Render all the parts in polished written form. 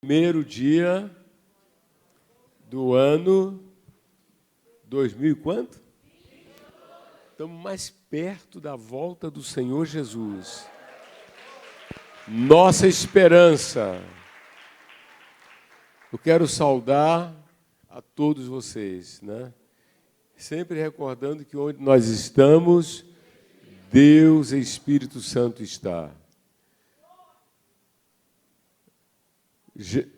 Primeiro dia do ano 2000 e quanto? Estamos mais perto da volta do Senhor Jesus. Nossa esperança. Eu quero saudar a todos vocês, né? Sempre recordando que onde nós estamos, Deus e Espírito Santo está.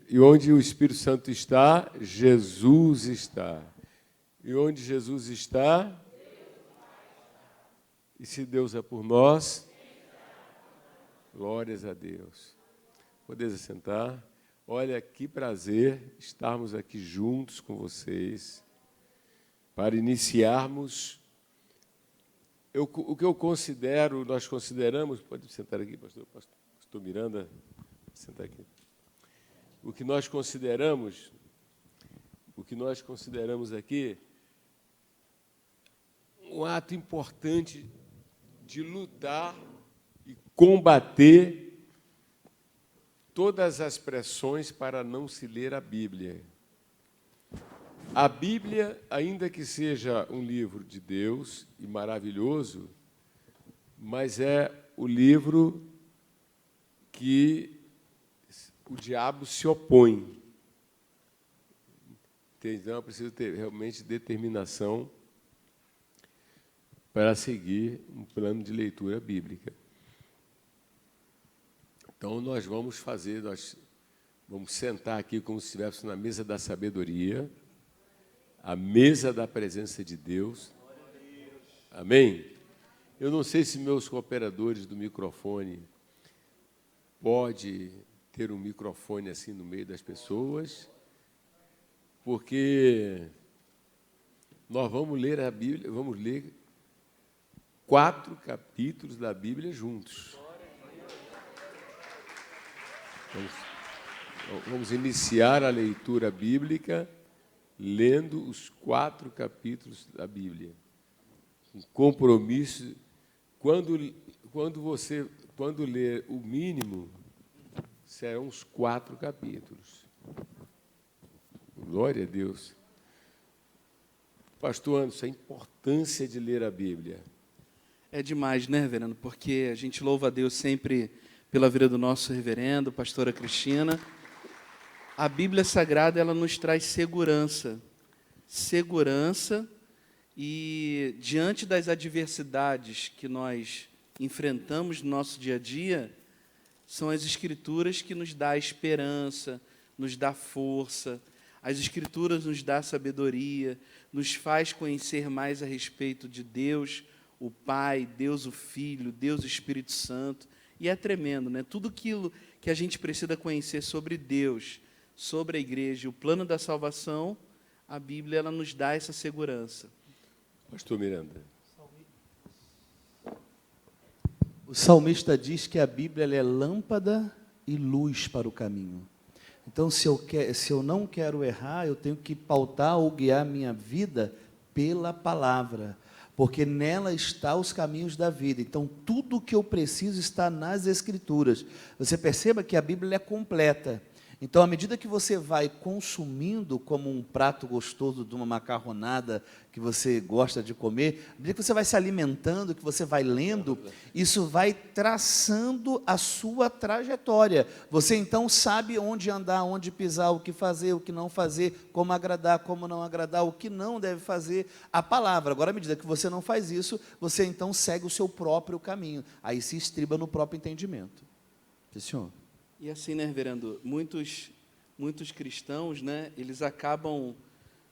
E onde o Espírito Santo está, Jesus está. E onde Jesus está, e se Deus é por nós, glórias a Deus. Podeis assentar. Olha, que prazer estarmos aqui juntos com vocês para iniciarmos o que eu considero, nós consideramos, pode sentar aqui, pastor Miranda, sentar aqui. O que nós consideramos aqui um ato importante de lutar e combater todas as pressões para não se ler a Bíblia. A Bíblia, ainda que seja um livro de Deus e maravilhoso, mas é o livro que o diabo se opõe. Então, eu preciso ter realmente determinação para seguir um plano de leitura bíblica. Então, nós vamos sentar aqui como se estivéssemos na mesa da sabedoria, a mesa da presença de Deus. Amém? Eu não sei se meus cooperadores do microfone podem ter um microfone assim no meio das pessoas, porque nós vamos ler a Bíblia, vamos ler 4 capítulos da Bíblia juntos. Vamos iniciar a leitura bíblica lendo os 4 capítulos da Bíblia. Um compromisso. Quando ler o mínimo, serão os 4 capítulos. Glória a Deus. Pastor Anderson, a importância de ler a Bíblia. É demais, né, reverendo? Porque a gente louva a Deus sempre pela vida do nosso reverendo, pastora Cristina. A Bíblia Sagrada, ela nos traz segurança. Segurança, e diante das adversidades que nós enfrentamos no nosso dia a dia, são as Escrituras que nos dão esperança, nos dá força. As Escrituras nos dão sabedoria, nos faz conhecer mais a respeito de Deus, o Pai, Deus o Filho, Deus o Espírito Santo. E é tremendo, né? Tudo aquilo que a gente precisa conhecer sobre Deus, sobre a igreja, o plano da salvação, a Bíblia ela nos dá essa segurança. Pastor Miranda. O salmista diz que a Bíblia ela é lâmpada e luz para o caminho. Então, se eu não quero errar, eu tenho que pautar ou guiar minha vida pela palavra, porque nela está os caminhos da vida. Então, tudo o que eu preciso está nas Escrituras. Você perceba que a Bíblia é completa. Então, à medida que você vai consumindo como um prato gostoso de uma macarronada que você gosta de comer, à medida que você vai se alimentando, que você vai lendo, isso vai traçando a sua trajetória. Você, então, sabe onde andar, onde pisar, o que fazer, o que não fazer, como agradar, como não agradar, o que não deve fazer. A palavra. Agora, à medida que você não faz isso, você, então, segue o seu próprio caminho. Aí se estriba no próprio entendimento. Sim, senhor. E assim, né, reverendo, muitos cristãos, né, eles acabam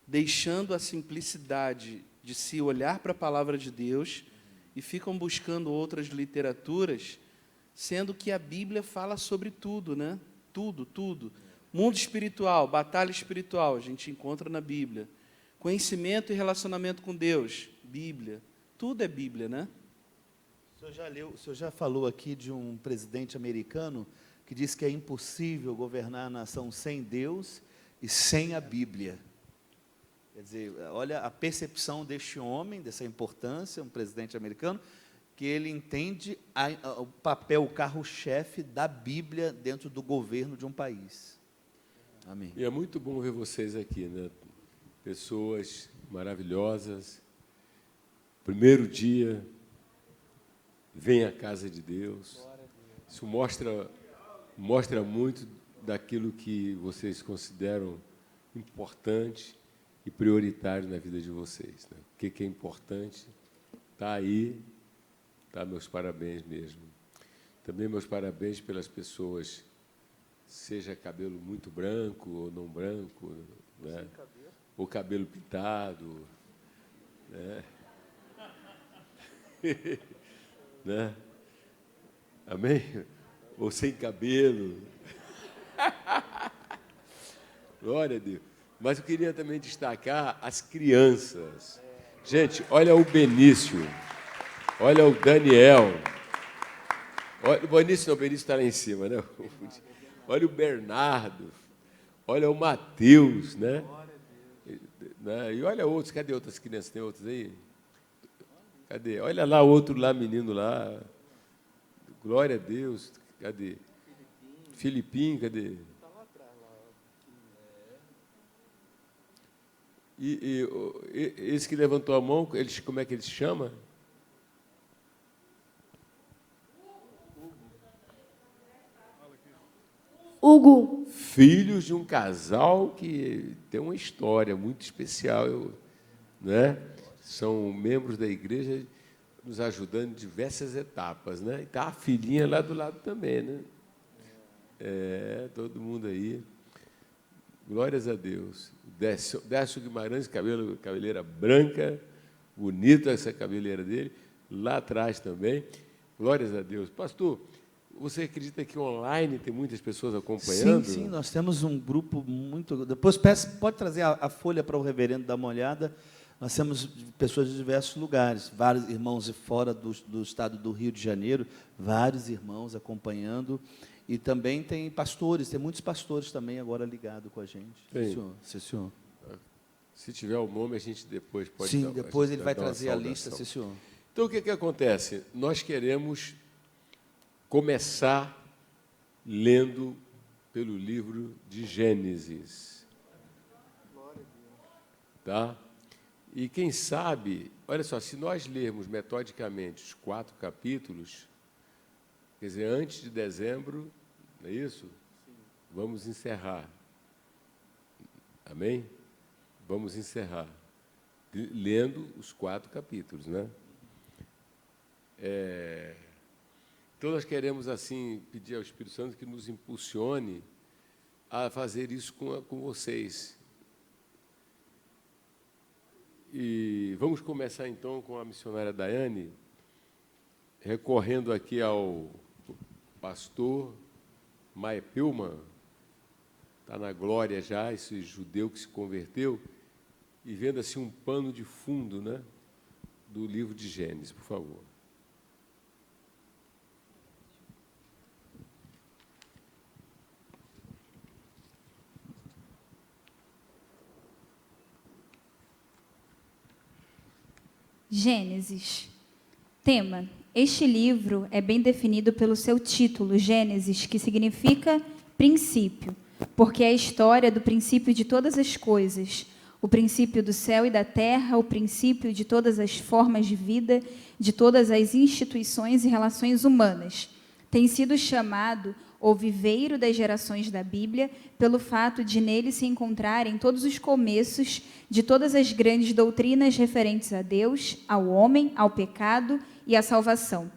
deixando a simplicidade de se olhar para a palavra de Deus e ficam buscando outras literaturas, sendo que a Bíblia fala sobre tudo, né? Tudo, tudo. Mundo espiritual, batalha espiritual, a gente encontra na Bíblia. Conhecimento e relacionamento com Deus, Bíblia. Tudo é Bíblia, né? O senhor já falou aqui de um presidente americano que diz que é impossível governar a nação sem Deus e sem a Bíblia. Quer dizer, olha a percepção deste homem, dessa importância, um presidente americano, que ele entende o papel, o carro-chefe da Bíblia dentro do governo de um país. Amém. E é muito bom ver vocês aqui, né? Pessoas maravilhosas. Primeiro dia, vem à casa de Deus. Isso mostra muito daquilo que vocês consideram importante e prioritário na vida de vocês, né? O que é importante está aí, tá? Meus parabéns mesmo. Também meus parabéns pelas pessoas, seja cabelo muito branco ou não branco, né? Ou cabelo pintado, né? Né? Amém? Ou sem cabelo. Glória a Deus. Mas eu queria também destacar as crianças. Gente, olha o Benício, olha o Daniel. Olha, o Benício está lá em cima, né? Olha o Bernardo, olha o Mateus, né? E olha outros, cadê outras crianças? Tem outros aí? Cadê? Olha lá outro lá, menino lá. Glória a Deus. Cadê? Filipinho, cadê? E esse que levantou a mão, como é que ele se chama? Hugo. Filhos de um casal que tem uma história muito especial, né? São membros da igreja nos ajudando em diversas etapas, né? E está a filhinha lá do lado também, né? Todo mundo aí. Glórias a Deus. Décio Guimarães, cabeleira branca, bonita essa cabeleira dele, lá atrás também. Glórias a Deus. Pastor, você acredita que online tem muitas pessoas acompanhando? Sim, nós temos um grupo muito... Depois pode trazer a folha para o reverendo dar uma olhada. Nós temos pessoas de diversos lugares, vários irmãos de fora do estado do Rio de Janeiro, vários irmãos acompanhando. E também tem pastores, tem muitos pastores também agora ligados com a gente. Sim, senhor. Se tiver o nome, a gente depois pode... Sim, depois ele vai trazer a lista, sim, senhor. Então, o que acontece? Nós queremos começar lendo pelo livro de Gênesis. Tá? E quem sabe, olha só, se nós lermos metodicamente os 4 capítulos, quer dizer, antes de dezembro, não é isso? Sim. Vamos encerrar. Amém? Vamos encerrar. Lendo os 4 capítulos, né? Então, nós queremos, assim, pedir ao Espírito Santo que nos impulsione a fazer isso com vocês. E vamos começar, então, com a missionária Daiane, recorrendo aqui ao pastor Maia Pilman, está na glória já, esse judeu que se converteu, e vendo assim um pano de fundo, né, do livro de Gênesis, por favor. Gênesis. Tema. Este livro é bem definido pelo seu título, Gênesis, que significa princípio, porque é a história do princípio de todas as coisas, o princípio do céu e da terra, o princípio de todas as formas de vida, de todas as instituições e relações humanas. Tem sido chamado o viveiro das gerações da Bíblia, pelo fato de nele se encontrarem todos os começos de todas as grandes doutrinas referentes a Deus, ao homem, ao pecado e à salvação.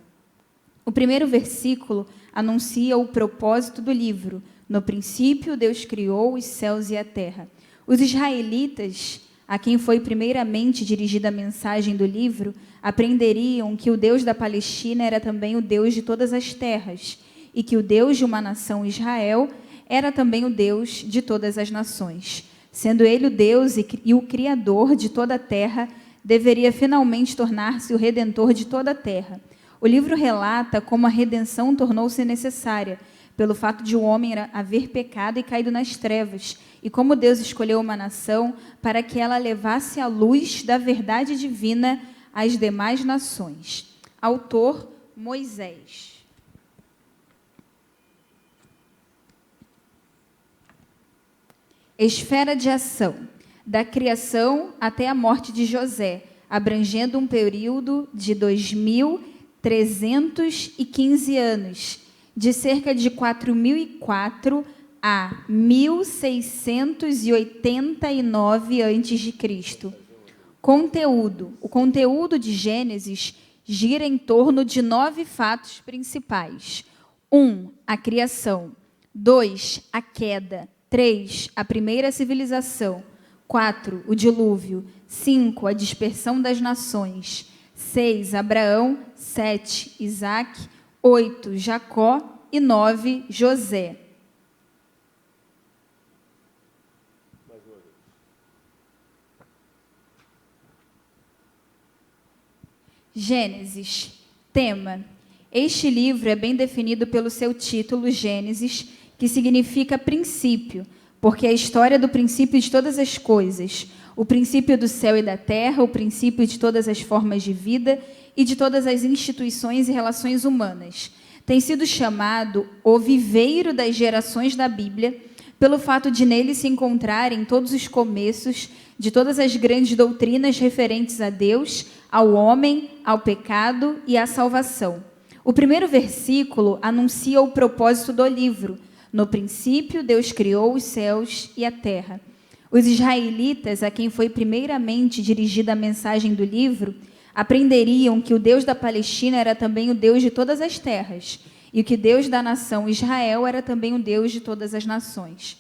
O primeiro versículo anuncia o propósito do livro. No princípio, Deus criou os céus e a terra. Os israelitas, a quem foi primeiramente dirigida a mensagem do livro, aprenderiam que o Deus da Palestina era também o Deus de todas as terras, e que o Deus de uma nação, Israel, era também o Deus de todas as nações. Sendo ele o Deus e o Criador de toda a terra, deveria finalmente tornar-se o Redentor de toda a terra. O livro relata como a redenção tornou-se necessária, pelo fato de o homem haver pecado e caído nas trevas, e como Deus escolheu uma nação para que ela levasse a luz da verdade divina às demais nações. Autor, Moisés. Esfera de ação, da criação até a morte de José, abrangendo um período de 2.315 anos, de cerca de 4.004 a 1.689 a.C. Conteúdo. O conteúdo de Gênesis gira em torno de 9 fatos principais. 1. A criação. 2. A queda. 3. A primeira civilização. 4. O dilúvio. 5. A dispersão das nações. 6. Abraão. 7. Isaac. 8. Jacó. E 9. José. Gênesis. Tema. Este livro é bem definido pelo seu título, Gênesis, que significa princípio, porque é a história do princípio de todas as coisas, o princípio do céu e da terra, o princípio de todas as formas de vida e de todas as instituições e relações humanas. Tem sido chamado o viveiro das gerações da Bíblia, pelo fato de nele se encontrarem todos os começos de todas as grandes doutrinas referentes a Deus, ao homem, ao pecado e à salvação. O primeiro versículo anuncia o propósito do livro. No princípio, Deus criou os céus e a terra. Os israelitas, a quem foi primeiramente dirigida a mensagem do livro, aprenderiam que o Deus da Palestina era também o Deus de todas as terras, e que o Deus da nação Israel era também o Deus de todas as nações.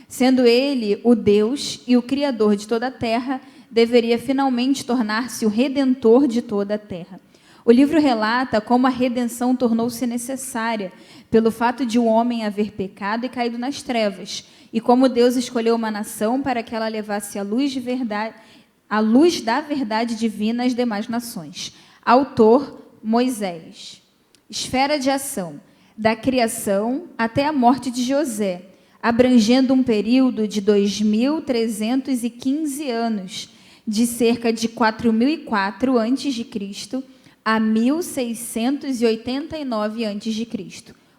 Sendo ele o Deus e o Criador de toda a terra, deveria finalmente tornar-se o Redentor de toda a terra. O livro relata como a redenção tornou-se necessária pelo fato de o homem haver pecado e caído nas trevas, e como Deus escolheu uma nação para que ela levasse a luz da verdade divina às demais nações. Autor, Moisés. Esfera de ação, da criação até a morte de José, abrangendo um período de 2.315 anos, de cerca de 4.004 a.C. a 1.689 a.C.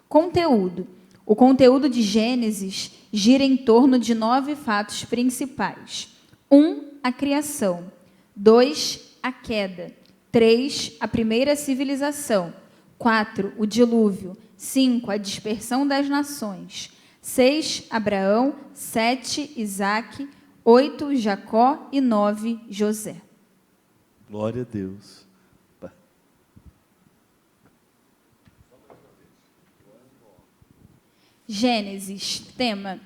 Conteúdo. O conteúdo de Gênesis gira em torno de 9 fatos principais. 1. A criação. 2. A queda. 3. A primeira civilização. 4. O dilúvio. 5. A dispersão das nações. 6. Abraão. 7. Isaac. 8. Jacó. E 9. José. Glória a Deus. Gênesis. Tema.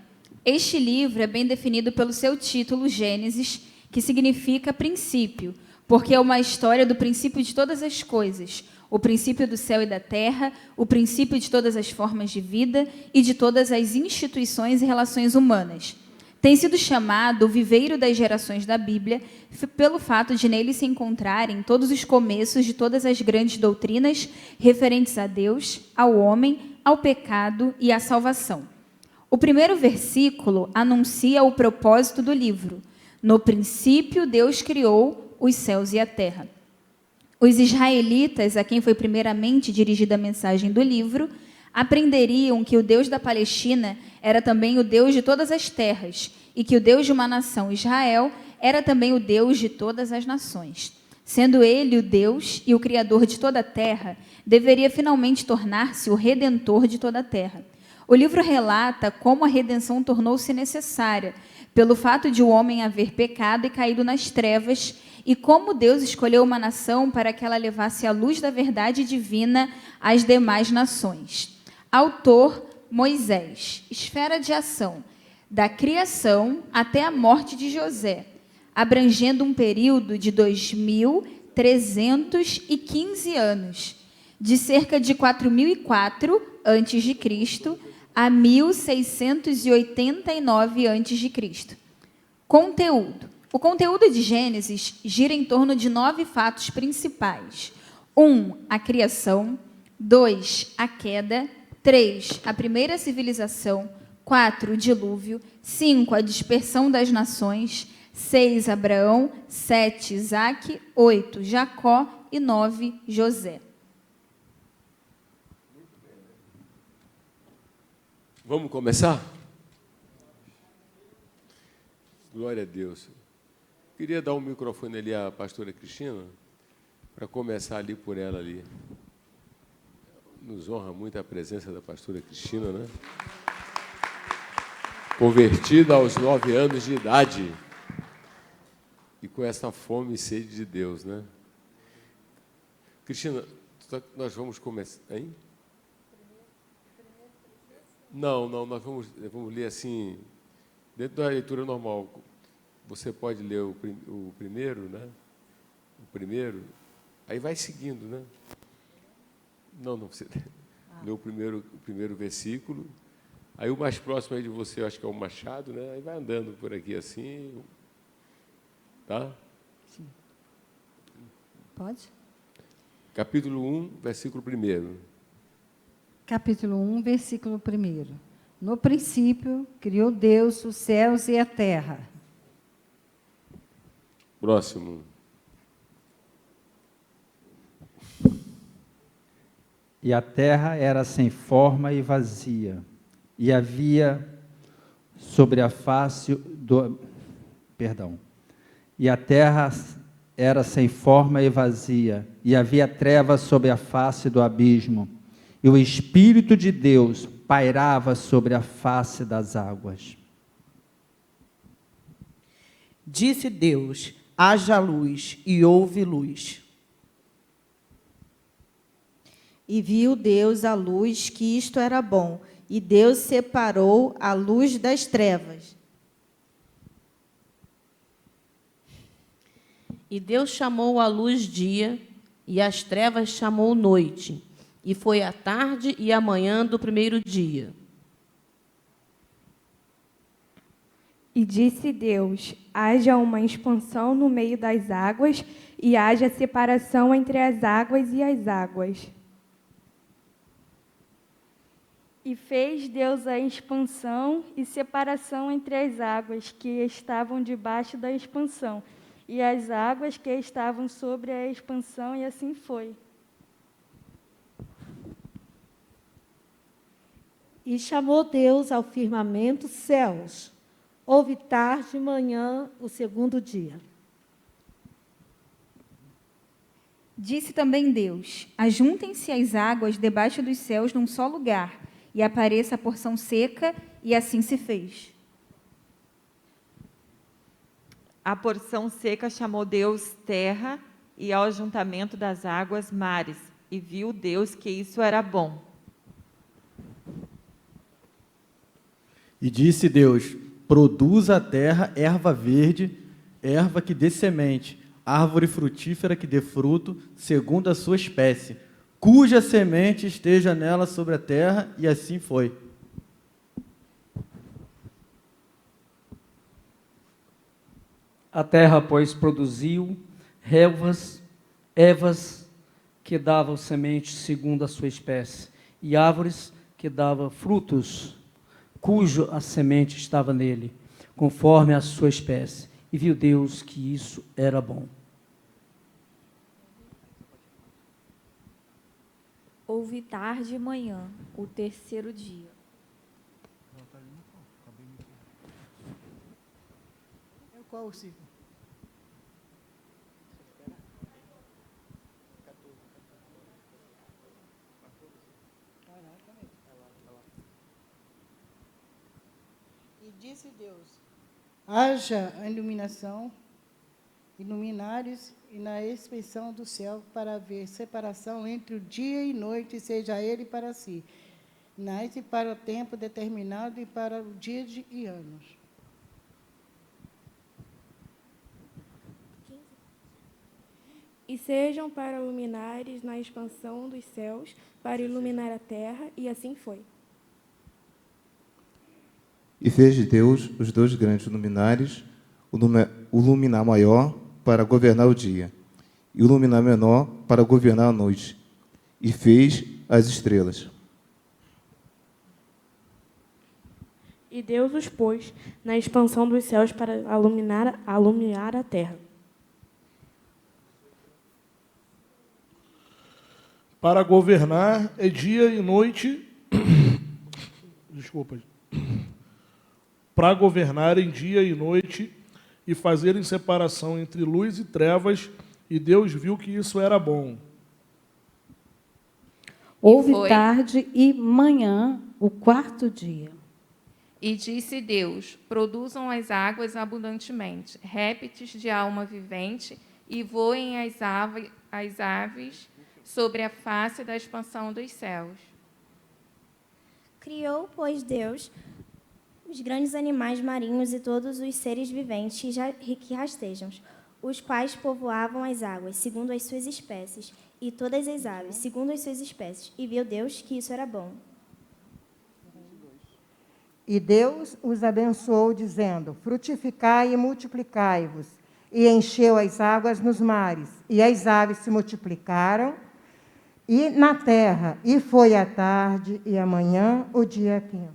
Este livro é bem definido pelo seu título, Gênesis, que significa princípio, porque é uma história do princípio de todas as coisas, o princípio do céu e da terra, o princípio de todas as formas de vida e de todas as instituições e relações humanas. Tem sido chamado o viveiro das gerações da Bíblia pelo fato de nele se encontrarem todos os começos de todas as grandes doutrinas referentes a Deus, ao homem, ao pecado e à salvação. O primeiro versículo anuncia o propósito do livro. No princípio, Deus criou os céus e a terra. Os israelitas, a quem foi primeiramente dirigida a mensagem do livro, aprenderiam que o Deus da Palestina era também o Deus de todas as terras e que o Deus de uma nação, Israel, era também o Deus de todas as nações. Sendo ele o Deus e o Criador de toda a terra, deveria finalmente tornar-se o Redentor de toda a terra. O livro relata como a redenção tornou-se necessária pelo fato de o homem haver pecado e caído nas trevas, e como Deus escolheu uma nação para que ela levasse a luz da verdade divina às demais nações. Autor, Moisés. Esfera de ação, da criação até a morte de José, abrangendo um período de 2.315 anos, de cerca de 4.004 a.C. a 1.689 a.C. Conteúdo. O conteúdo de Gênesis gira em torno de 9 fatos principais. 1. A criação. 2. A queda. 3. A primeira civilização. 4. O dilúvio. 5. A dispersão das nações. 6. Abraão. 7. Isaac. 8. Jacó. E 9. José. Vamos começar? Glória a Deus. Queria dar um microfone ali à pastora Cristina, para começar ali por ela ali. Nos honra muito a presença da pastora Cristina, né? Convertida aos 9 anos de idade e com essa fome e sede de Deus, né? Cristina, nós vamos começar, hein? Não, nós vamos ler assim, dentro da leitura normal. Você pode ler o primeiro, né? O primeiro, aí vai seguindo, né? Não, você lê o primeiro versículo. Aí o mais próximo aí de você, eu acho que é o Machado, né? Aí vai andando por aqui assim, tá? Sim. Pode? Capítulo 1, versículo 1. Capítulo 1, versículo 1. No princípio, criou Deus os céus e a terra. Próximo. E a terra era sem forma e vazia, e havia sobre a face do... Perdão. E a terra era sem forma e vazia, e havia trevas sobre a face do abismo, e o Espírito de Deus pairava sobre a face das águas. Disse Deus: haja luz, e houve luz. E viu Deus a luz, que isto era bom, e Deus separou a luz das trevas. E Deus chamou a luz dia, e as trevas chamou noite. E foi a tarde e a manhã do primeiro dia. E disse Deus: haja uma expansão no meio das águas, e haja separação entre as águas e as águas. E fez Deus a expansão e separação entre as águas que estavam debaixo da expansão, e as águas que estavam sobre a expansão, e assim foi. E chamou Deus ao firmamento céus. Houve tarde e manhã o segundo dia. Disse também Deus: ajuntem-se as águas debaixo dos céus num só lugar, e apareça a porção seca, e assim se fez. A porção seca chamou Deus terra, e ao ajuntamento das águas mares, e viu Deus que isso era bom. E disse Deus: produza a terra erva verde, erva que dê semente, árvore frutífera que dê fruto, segundo a sua espécie, cuja semente esteja nela sobre a terra, e assim foi. A terra, pois, produziu ervas que davam semente segundo a sua espécie, e árvores que davam frutos, cujo a semente estava nele, conforme a sua espécie. E viu Deus que isso era bom. Houve tarde e manhã, o terceiro dia. Qual o ciclo? E disse Deus: haja a iluminação, e luminares, e na expansão do céu, para haver separação entre o dia e noite, seja ele para si. Nasce para o tempo determinado e para o dia e anos. E sejam para luminares na expansão dos céus, para iluminar a terra, e assim foi. E fez Deus os 2 grandes luminares, o luminar maior para governar o dia, e o luminar menor para governar a noite. E fez as estrelas. E Deus os pôs na expansão dos céus para iluminar a terra. Para governar é dia e noite. Desculpa. Para governar em dia e noite, e fazerem separação entre luz e trevas, e Deus viu que isso era bom. Houve foi. tarde e manhã, o quarto dia. E disse Deus: produzam as águas abundantemente, répteis de alma vivente, e voem as aves sobre a face da expansão dos céus. Criou, pois, Deus os grandes animais marinhos e todos os seres viventes que rastejam, os quais povoavam as águas, segundo as suas espécies, e todas as aves, segundo as suas espécies. E viu Deus que isso era bom. E Deus os abençoou, dizendo: frutificai e multiplicai-vos, e encheu as águas nos mares, e as aves se multiplicaram, e na terra, e foi a tarde e a manhã, o dia quinto.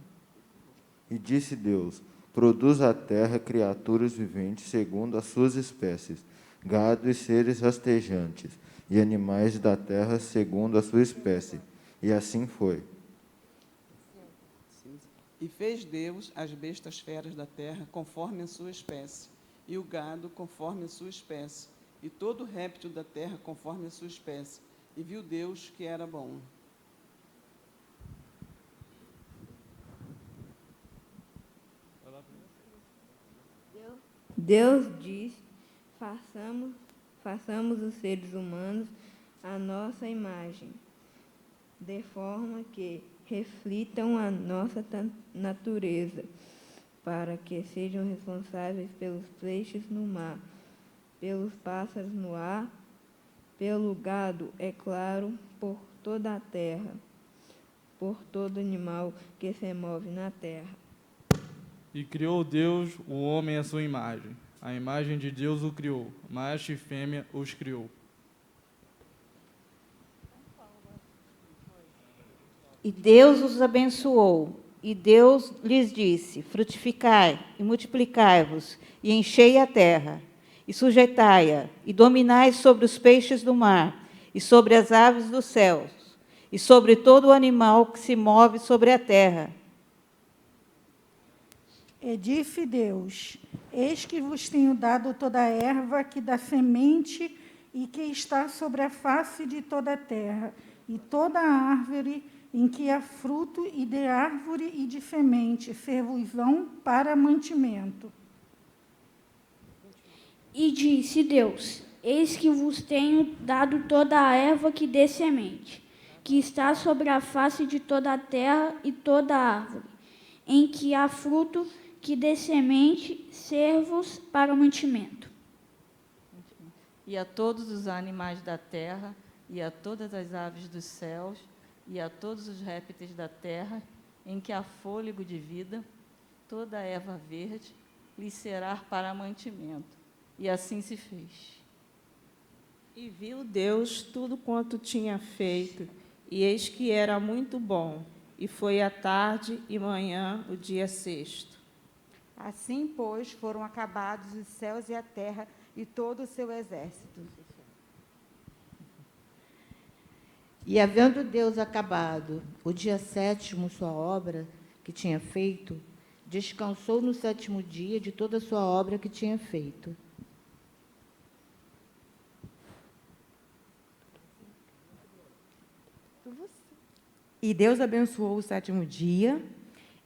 E disse Deus: produz a terra criaturas viventes segundo as suas espécies, gado e seres rastejantes, e animais da terra segundo a sua espécie. E assim foi. E fez Deus as bestas feras da terra conforme a sua espécie, e o gado conforme a sua espécie, e todo réptil da terra conforme a sua espécie. E viu Deus que era bom. Deus diz: façamos os seres humanos à nossa imagem, de forma que reflitam a nossa natureza, para que sejam responsáveis pelos peixes no mar, pelos pássaros no ar, pelo gado, é claro, por toda a terra, por todo animal que se move na terra. E criou Deus o homem à sua imagem. A imagem de Deus o criou. Macho e fêmea os criou. E Deus os abençoou. E Deus lhes disse: frutificai e multiplicai-vos, e enchei a terra, e sujeitai-a, e dominai sobre os peixes do mar, e sobre as aves dos céus, e sobre todo o animal que se move sobre a terra. E disse Deus: eis que vos tenho dado toda a erva que dá semente e que está sobre a face de toda a terra, e toda a árvore em que há fruto, e de árvore e de semente, ser-vos-ão para mantimento. E disse Deus: eis que vos tenho dado toda a erva que dê semente, que está sobre a face de toda a terra, e toda a árvore em que há fruto, que dê semente, servos para mantimento. E a todos os animais da terra, e a todas as aves dos céus, e a todos os répteis da terra, em que há fôlego de vida, toda a erva verde lhes será para mantimento. E assim se fez. E viu Deus tudo quanto tinha feito, e eis que era muito bom. E foi a tarde e manhã, o dia sexto. Assim, pois, foram acabados os céus e a terra e todo o seu exército. E havendo Deus acabado o dia sétimo sua obra que tinha feito, descansou no sétimo dia de toda a sua obra que tinha feito. E Deus abençoou o sétimo dia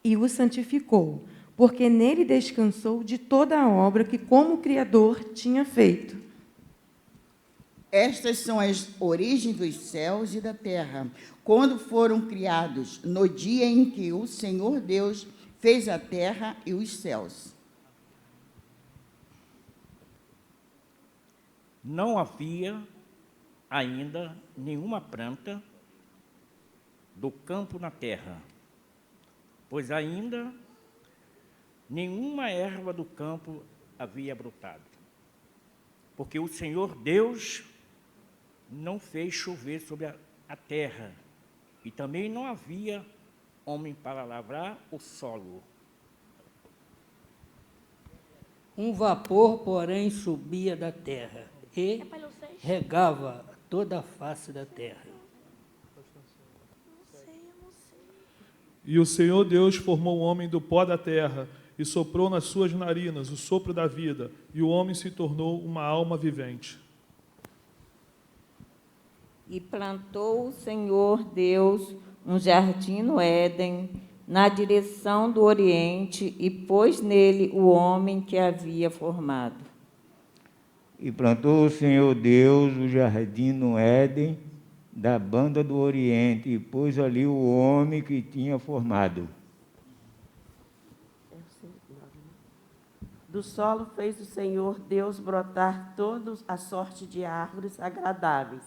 e o santificou, porque nele descansou de toda a obra que, como Criador, tinha feito. Estas são as origens dos céus e da terra, quando foram criados, no dia em que o Senhor Deus fez a terra e os céus. Não havia ainda nenhuma planta do campo na terra, pois ainda nenhuma erva do campo havia brotado, porque o Senhor Deus não fez chover sobre a terra, e também não havia homem para lavrar o solo. Um vapor, porém, subia da terra e regava toda a face da terra. E o Senhor Deus formou o homem do pó da terra, e e soprou nas suas narinas o sopro da vida, e o homem se tornou uma alma vivente. E plantou o Senhor Deus um jardim no Éden, na direção do Oriente, e pôs nele o homem que havia formado. E plantou o Senhor Deus o jardim no Éden, da banda do Oriente, e pôs ali o homem que tinha formado. Do solo fez o Senhor Deus brotar toda a sorte de árvores agradáveis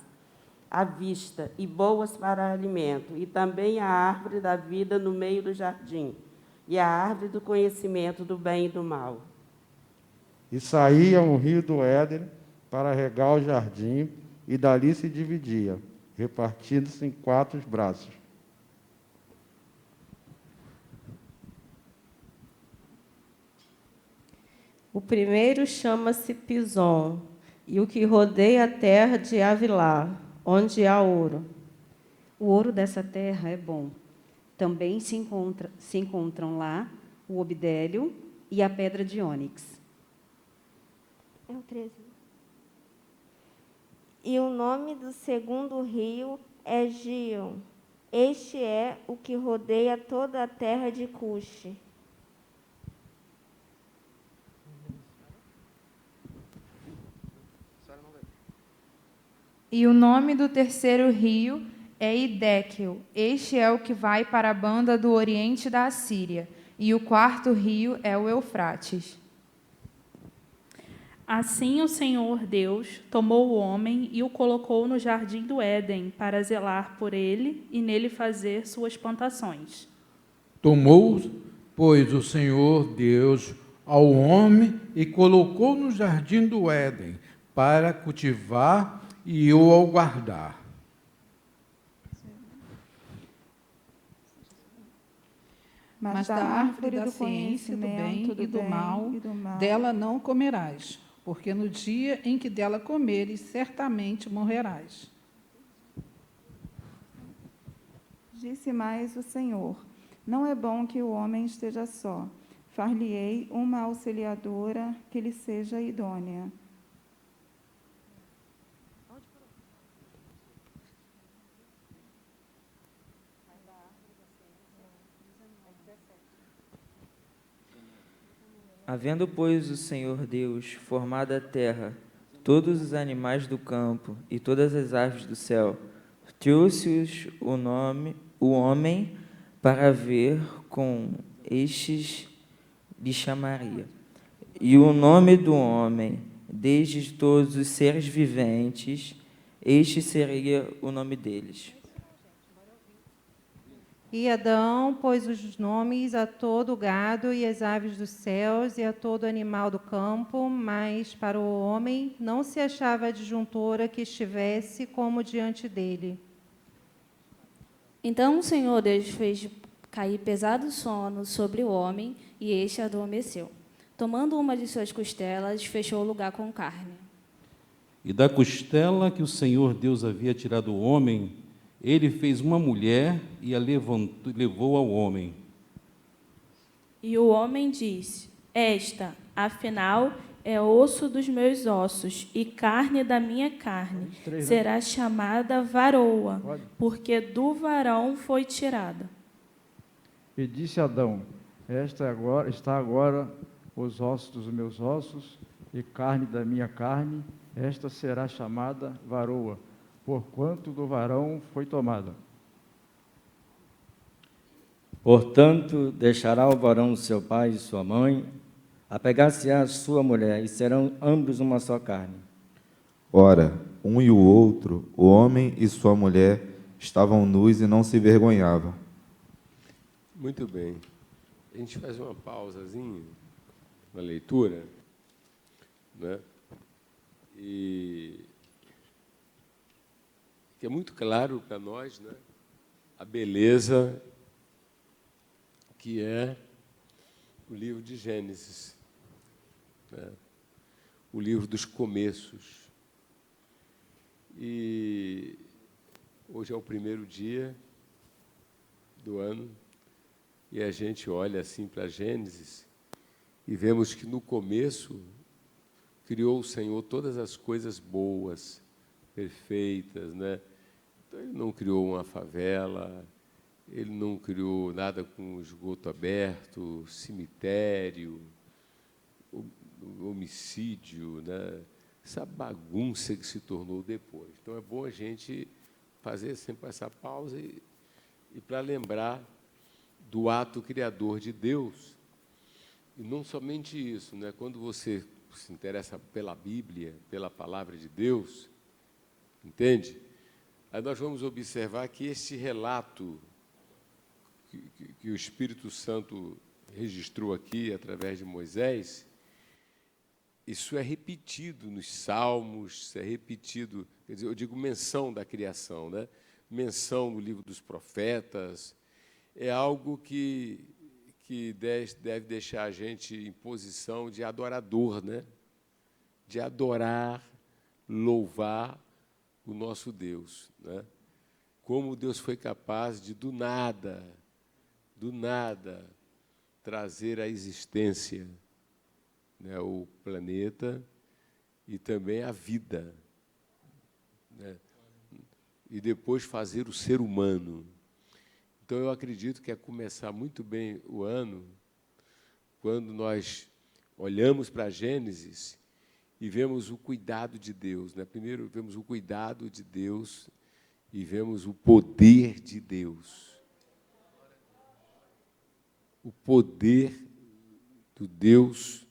à vista e boas para alimento, e também a árvore da vida no meio do jardim, e a árvore do conhecimento do bem e do mal. E saía um rio do Éden para regar o jardim, e dali se dividia, repartindo-se em 4 braços. O primeiro chama-se Pison, e o que rodeia a terra de Avilá, onde há ouro. O ouro dessa terra é bom. Também se encontram lá o obidélio e a pedra de ônix. É o 13. E o nome do segundo rio é Gion. Este é o que rodeia toda a terra de Cuxi. E o nome do terceiro rio é Idéquel. Este é o que vai para a banda do oriente da Assíria. E o quarto rio é o Eufrates. Assim o Senhor Deus tomou o homem e o colocou no jardim do Éden para zelar por ele e nele fazer suas plantações. Tomou, pois, o Senhor Deus ao homem e colocou no jardim do Éden para cultivar e o aguardar. Mas da árvore do ciência do bem e do mal, dela não comerás, porque no dia em que dela comeres, certamente morrerás. Disse mais o Senhor: não é bom que o homem esteja só. Far-lhe-ei uma auxiliadora que lhe seja idônea. Havendo, pois, o Senhor Deus formado a terra, todos os animais do campo e todas as aves do céu, trouxe-os o homem para ver com estes lhe chamaria. E o nome do homem, desde todos os seres viventes, este seria o nome deles. E Adão pôs os nomes a todo o gado e as aves dos céus e a todo animal do campo, mas para o homem não se achava adjuntora que estivesse como diante dele. Então o Senhor Deus fez cair pesado sono sobre o homem, e este adormeceu. Tomando uma de suas costelas, fechou o lugar com carne. E da costela que o Senhor Deus havia tirado o homem, ele fez uma mulher e a levou ao homem. E o homem disse: esta, afinal, é osso dos meus ossos e carne da minha carne. Será chamada varoa, porque do varão foi tirada. E disse Adão: está agora os ossos dos meus ossos e carne da minha carne, esta será chamada varoa, porquanto do varão foi tomada. Portanto, deixará o varão seu pai e sua mãe, apegar-se-á à sua mulher, e serão ambos uma só carne. Ora, um e o outro, o homem e sua mulher, estavam nus e não se vergonhavam. Muito bem. A gente faz uma pausazinha na leitura, né? E que é muito claro para nós, né, a beleza que é o livro de Gênesis, né, o livro dos começos. E hoje é o primeiro dia do ano e a gente olha assim para Gênesis E vemos que no começo criou o Senhor todas as coisas boas, perfeitas, né? Então, Ele não criou uma favela, Ele não criou nada com esgoto aberto, cemitério, homicídio, né? Essa bagunça que se tornou depois. Então, é bom a gente fazer sempre essa pausa e para lembrar do ato criador de Deus. E não somente isso, né? Quando você se interessa pela Bíblia, pela palavra de Deus, entende? Aí nós vamos observar que esse relato que o Espírito Santo registrou aqui através de Moisés, isso é repetido nos Salmos, isso é repetido, quer dizer, eu digo menção da criação, né? Menção no livro dos profetas, é algo que deve deixar a gente em posição de adorador, né? De adorar, louvar o nosso Deus, né? Como Deus foi capaz de, do nada, trazer à existência, né, o planeta e também a vida, né? E depois fazer o ser humano. Então, eu acredito que é começar muito bem o ano quando nós olhamos para Gênesis e vemos o cuidado de Deus, né? Primeiro, vemos o cuidado de Deus e vemos o poder de Deus. O poder do Deus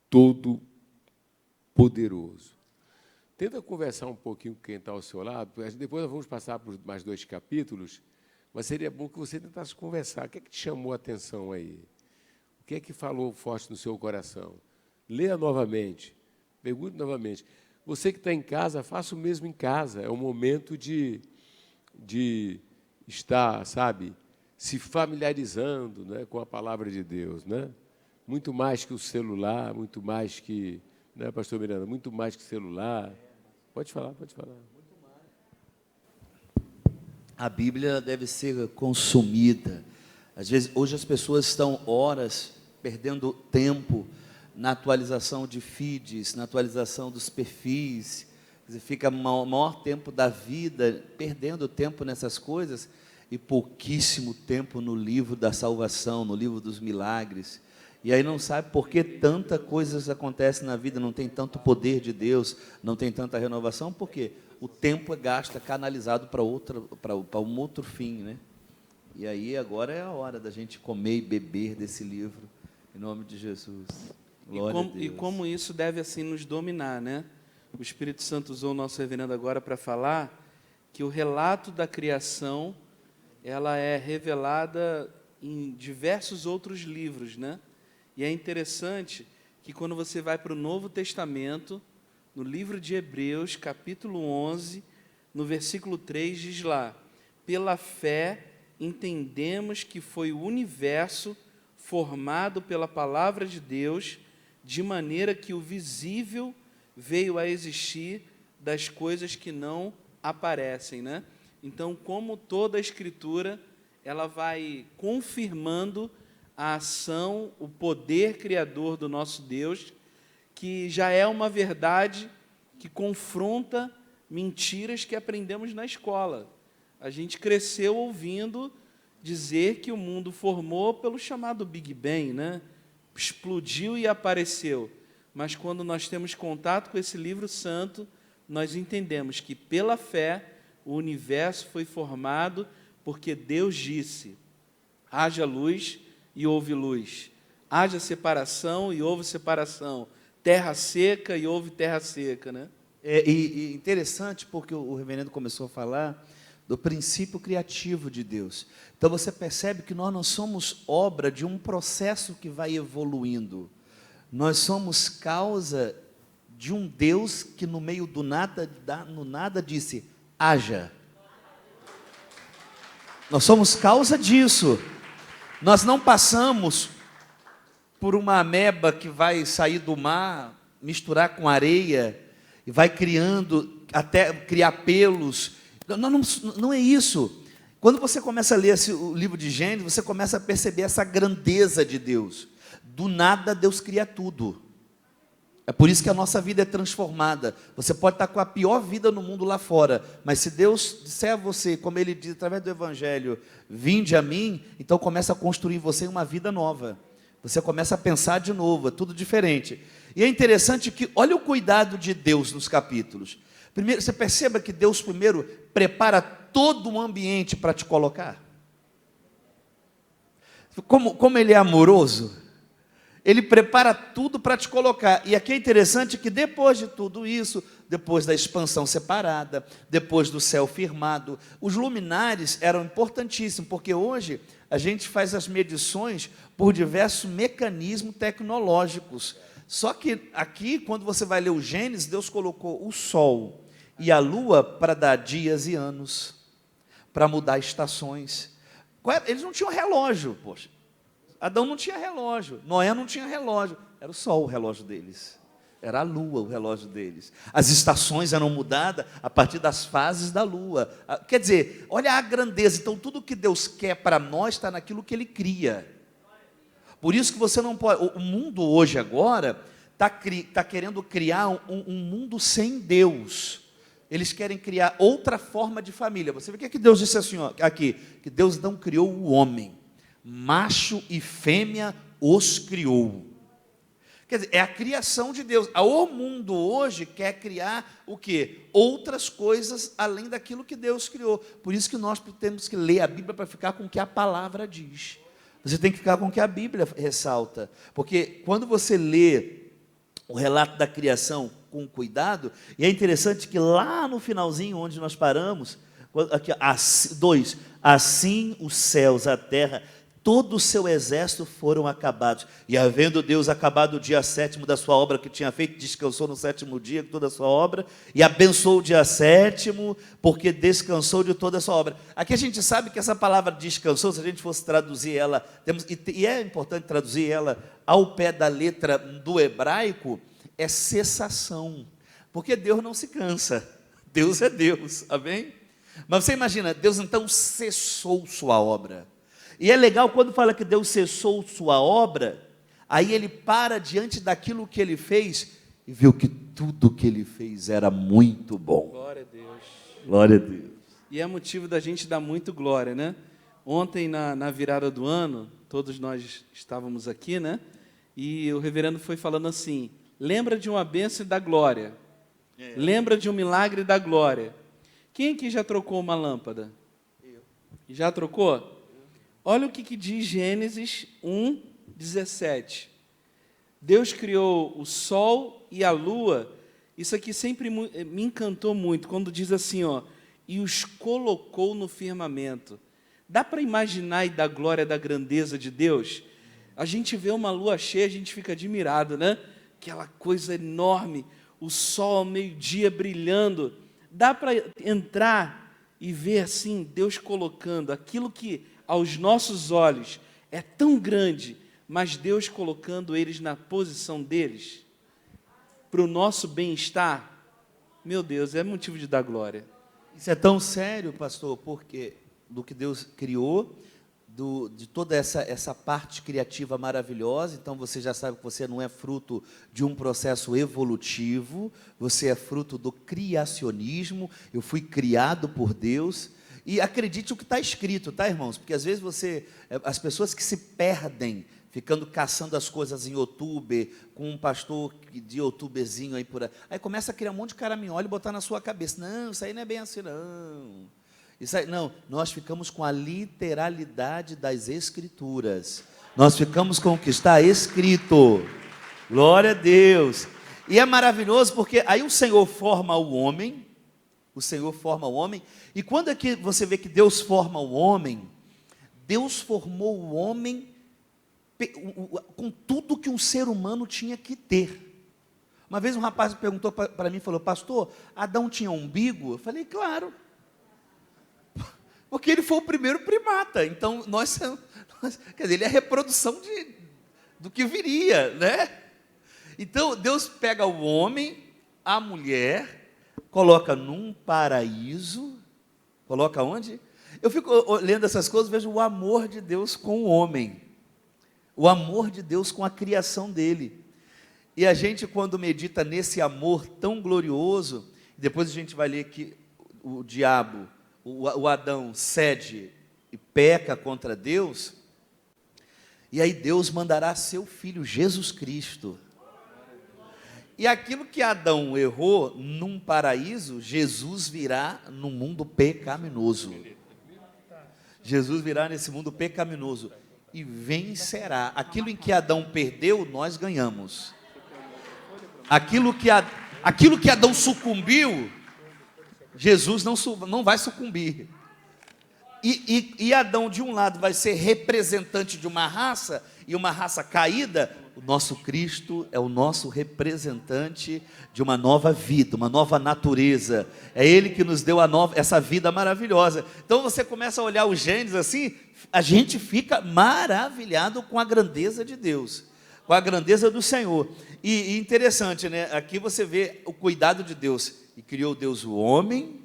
Todo-Poderoso. Tenta conversar um pouquinho com quem está ao seu lado, depois nós vamos passar por mais 2 capítulos, mas seria bom que você tentasse conversar. O que é que te chamou a atenção aí? O que é que falou forte no seu coração? Leia novamente, pergunte novamente. Você que está em casa, faça o mesmo em casa. É um momento de estar, sabe, se familiarizando, né, com a palavra de Deus, né? Muito mais que o celular, muito mais que, né, pastor Miranda, muito mais que celular. Pode falar, pode falar. A Bíblia deve ser consumida. Às vezes, hoje as pessoas estão horas perdendo tempo na atualização de feeds, na atualização dos perfis. Quer dizer, fica o maior tempo da vida perdendo tempo nessas coisas e pouquíssimo tempo no livro da salvação, no livro dos milagres. E aí não sabe por que tanta coisas acontece na vida, não tem tanto poder de Deus, não tem tanta renovação, porque o tempo é gasto, é canalizado para um outro fim, né? E aí agora é a hora da gente comer e beber desse livro, em nome de Jesus. Glória a Deus. E como isso deve assim nos dominar, né? O Espírito Santo usou o nosso reverendo agora para falar que o relato da criação, ela é revelada em diversos outros livros, né? E é interessante que quando você vai para o Novo Testamento, no livro de Hebreus, capítulo 11, no versículo 3, diz lá: pela fé entendemos que foi o universo formado pela palavra de Deus, de maneira que o visível veio a existir das coisas que não aparecem, né? Então, como toda a Escritura, ela vai confirmando a ação, o poder criador do nosso Deus, que já é uma verdade que confronta mentiras que aprendemos na escola. A gente cresceu ouvindo dizer que o mundo formou pelo chamado Big Bang, né? Explodiu e apareceu. Mas quando nós temos contato com esse livro santo, nós entendemos que pela fé o universo foi formado porque Deus disse: haja luz e houve luz. Haja separação e houve separação. Terra seca e houve terra seca, né? E interessante porque o reverendo começou a falar do princípio criativo de Deus. Então você percebe que nós não somos obra de um processo que vai evoluindo. Nós somos causa de um Deus que no meio do nada, no nada disse: haja. Nós somos causa disso. Nós não passamos por uma ameba que vai sair do mar, misturar com areia e vai criando, até criar pelos. Não é isso. Quando você começa a ler o livro de Gênesis, você começa a perceber essa grandeza de Deus. Do nada, Deus cria tudo. É por isso que a nossa vida é transformada. Você pode estar com a pior vida no mundo lá fora, mas se Deus disser a você, como Ele diz através do Evangelho, vinde a mim, então começa a construir em você uma vida nova. Você começa a pensar de novo, é tudo diferente. E é interessante que, olha o cuidado de Deus nos capítulos. Primeiro, você perceba que Deus primeiro prepara todo um ambiente para te colocar. Como Ele é amoroso, Ele prepara tudo para te colocar. E aqui é interessante que depois de tudo isso, depois da expansão separada, depois do céu firmado, os luminares eram importantíssimos, porque hoje a gente faz as medições por diversos mecanismos tecnológicos. Só que aqui, quando você vai ler o Gênesis, Deus colocou o sol e a lua para dar dias e anos, para mudar estações. Eles não tinham relógio, poxa. Adão não tinha relógio, Noé não tinha relógio, era o sol o relógio deles, era a lua o relógio deles. As estações eram mudadas a partir das fases da lua. Quer dizer, olha a grandeza. Então, tudo que Deus quer para nós está naquilo que Ele cria. Por isso que você não pode... O mundo hoje agora está querendo criar um mundo sem Deus. Eles querem criar outra forma de família. Você vê o que Deus disse assim, ó, aqui, que Deus não criou o homem. Macho e fêmea os criou. Quer dizer, é a criação de Deus. O mundo hoje quer criar o quê? Outras coisas além daquilo que Deus criou. Por isso que nós temos que ler a Bíblia para ficar com o que a palavra diz. Você tem que ficar com o que a Bíblia ressalta. Porque quando você lê o relato da criação com cuidado, e é interessante que lá no finalzinho, onde nós paramos, aqui, 2, assim os céus, a terra, todo o seu exército foram acabados. E havendo Deus acabado o dia 7º da sua obra que tinha feito, descansou no 7º dia de toda a sua obra, e abençoou o dia 7º, porque descansou de toda a sua obra. Aqui a gente sabe que essa palavra descansou, se a gente fosse traduzir ela, e é importante traduzir ela ao pé da letra do hebraico, é cessação. Porque Deus não se cansa. Deus é Deus, amém? Mas você imagina, Deus então cessou sua obra. E é legal quando fala que Deus cessou sua obra, aí ele para diante daquilo que ele fez e viu que tudo que ele fez era muito bom. Glória a Deus. Glória a Deus. E é motivo da gente dar muito glória, né? Ontem, na virada do ano, todos nós estávamos aqui, né? E o reverendo foi falando assim, lembra de uma bênção e da glória. Lembra de um milagre da glória. Quem aqui já trocou uma lâmpada? Eu. Já trocou? Olha o que diz Gênesis 1:17. Deus criou o sol e a lua. Isso aqui sempre me encantou muito, quando diz assim, ó, e os colocou no firmamento. Dá para imaginar e dar glória da grandeza de Deus? A gente vê uma lua cheia, a gente fica admirado, né? Aquela coisa enorme, o sol ao meio-dia brilhando. Dá para entrar e ver assim, Deus colocando aquilo que aos nossos olhos é tão grande, mas Deus colocando eles na posição deles, para o nosso bem-estar. Meu Deus, é motivo de dar glória. Isso é tão sério, pastor, porque do que Deus criou, de toda essa parte criativa maravilhosa. Então você já sabe que você não é fruto de um processo evolutivo, você é fruto do criacionismo. Eu fui criado por Deus. E acredite o que está escrito, tá, irmãos? Porque às vezes as pessoas que se perdem, ficando caçando as coisas em YouTube, com um pastor de youtuberzinho aí por aí começa a criar um monte de caraminhola e botar na sua cabeça. Não, isso aí não é bem assim, não. Isso aí, não, nós ficamos com a literalidade das Escrituras. Nós ficamos com o que está escrito. Glória a Deus. E é maravilhoso porque aí o Senhor forma o homem. O Senhor forma o homem. E quando é que você vê que Deus forma o homem? Deus formou o homem com tudo que um ser humano tinha que ter. Uma vez um rapaz perguntou para mim, falou, pastor, Adão tinha umbigo? Eu falei, claro. Porque ele foi o primeiro primata. Então, quer dizer, ele é a reprodução do que viria, né? Então, Deus pega o homem, a mulher, coloca num paraíso. Coloca onde? Eu fico lendo essas coisas, vejo o amor de Deus com o homem. O amor de Deus com a criação dele. E a gente, quando medita nesse amor tão glorioso, depois a gente vai ler que o diabo, o Adão, cede e peca contra Deus, e aí Deus mandará seu filho, Jesus Cristo. E aquilo que Adão errou num paraíso, Jesus virá no mundo pecaminoso. Jesus virá nesse mundo pecaminoso e vencerá. Aquilo em que Adão perdeu, nós ganhamos. Aquilo que Adão sucumbiu, Jesus não vai sucumbir. E Adão, de um lado, vai ser representante de uma raça, e uma raça caída. O nosso Cristo é o nosso representante de uma nova vida, uma nova natureza. É Ele que nos deu essa vida maravilhosa. Então você começa a olhar o Gênesis assim, a gente fica maravilhado com a grandeza de Deus, com a grandeza do Senhor. E interessante, né? Aqui você vê o cuidado de Deus. E criou Deus o homem,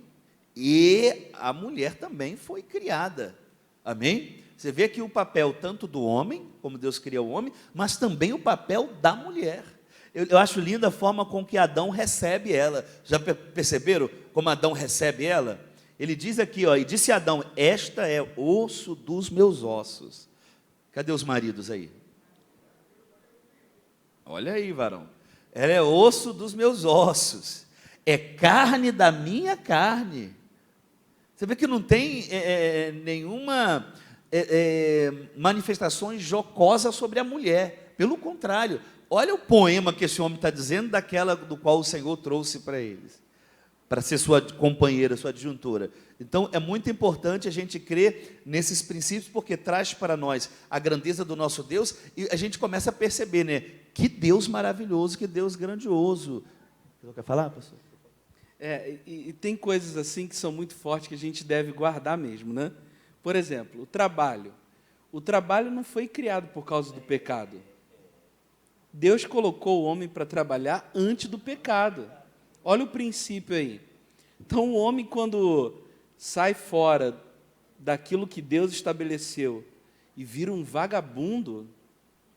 e a mulher também foi criada. Amém? Você vê aqui o papel tanto do homem, como Deus cria o homem, mas também o papel da mulher. Eu acho linda a forma com que Adão recebe ela. Já perceberam como Adão recebe ela? Ele diz aqui, ó, e disse Adão: esta é osso dos meus ossos. Cadê os maridos aí? Olha aí, varão. Ela é osso dos meus ossos. É carne da minha carne. Você vê que não tem nenhuma manifestações jocosas sobre a mulher. Pelo contrário, olha o poema que esse homem está dizendo daquela do qual o Senhor trouxe para eles, para ser sua companheira, sua adjuntora. Então, é muito importante a gente crer nesses princípios, porque traz para nós a grandeza do nosso Deus, e a gente começa a perceber, né? Que Deus maravilhoso, que Deus grandioso. Você quer falar, pastor? E tem coisas assim que são muito fortes que a gente deve guardar mesmo, né? Por exemplo, o trabalho. O trabalho não foi criado por causa do pecado. Deus colocou o homem para trabalhar antes do pecado. Olha o princípio aí. Então, o homem, quando sai fora daquilo que Deus estabeleceu e vira um vagabundo,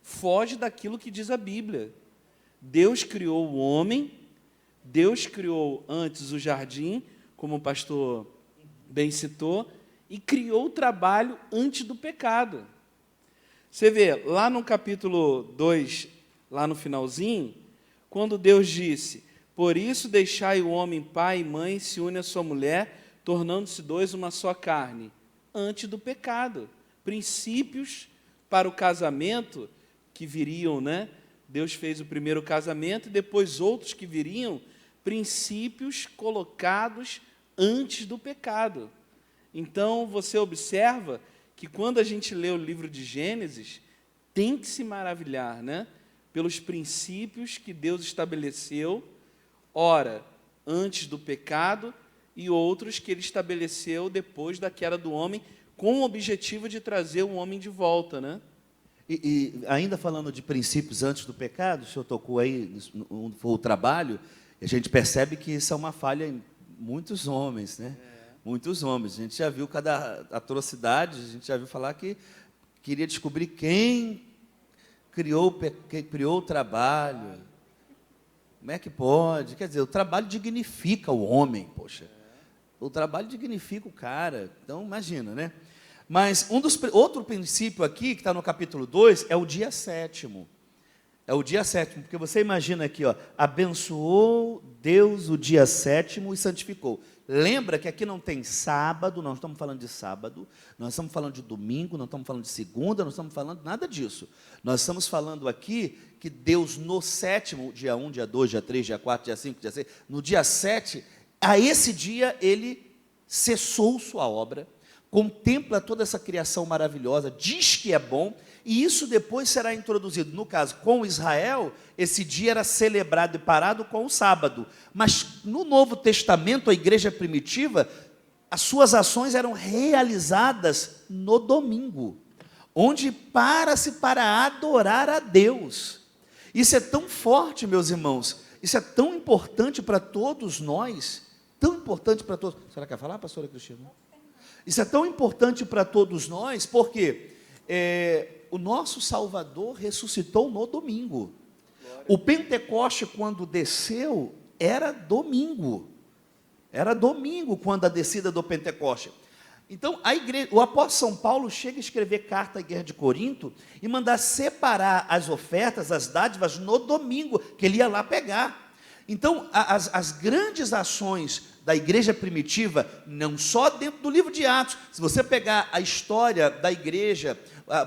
foge daquilo que diz a Bíblia. Deus criou o homem, Deus criou antes o jardim, como o pastor bem citou, e criou o trabalho antes do pecado. Você vê, lá no capítulo 2, lá no finalzinho, quando Deus disse: por isso deixai o homem pai e mãe, se une à sua mulher, tornando-se dois uma só carne, antes do pecado. Princípios para o casamento que viriam, né? Deus fez o primeiro casamento e depois outros que viriam, princípios colocados antes do pecado. Então, você observa que quando a gente lê o livro de Gênesis, tem que se maravilhar, né? Pelos princípios que Deus estabeleceu, ora, antes do pecado, e outros que Ele estabeleceu depois da queda do homem, com o objetivo de trazer o homem de volta, né? E ainda falando de princípios antes do pecado, o senhor tocou aí, foi o trabalho, e a gente percebe que isso é uma falha em muitos homens, né? Muitos homens. A gente já viu cada atrocidade, a gente já viu falar que queria descobrir quem criou o trabalho. Como é que pode? Quer dizer, o trabalho dignifica o homem, poxa. O trabalho dignifica o cara. Então, imagina, né? Mas outro princípio aqui, que está no capítulo 2, é o dia sétimo. É o dia sétimo, porque você imagina aqui, ó, abençoou Deus o dia sétimo e santificou. Lembra que aqui não tem sábado, nós estamos falando de sábado, nós estamos falando de domingo, não estamos falando de segunda, não estamos falando nada disso. Nós estamos falando aqui que Deus no sétimo, dia 1, dia 2, dia 3, dia 4, dia 5, dia 6, no dia 7, a esse dia Ele cessou sua obra, contempla toda essa criação maravilhosa, diz que é bom, e isso depois será introduzido. No caso, com Israel, esse dia era celebrado e parado com o sábado. Mas no Novo Testamento, a igreja primitiva, as suas ações eram realizadas no domingo, onde para-se para adorar a Deus. Isso é tão forte, meus irmãos, isso é tão importante para todos nós, tão importante para todos. Será que quer falar, pastora Cristina? Isso é tão importante para todos nós, porque o nosso Salvador ressuscitou no domingo. O Pentecoste, quando desceu, era domingo. Era domingo quando a descida do Pentecoste. Então, a igreja, o apóstolo São Paulo chega a escrever carta à igreja de Corinto e mandar separar as ofertas, as dádivas, no domingo, que ele ia lá pegar. Então, as grandes ações da igreja primitiva, não só dentro do livro de Atos, se você pegar a história da igreja,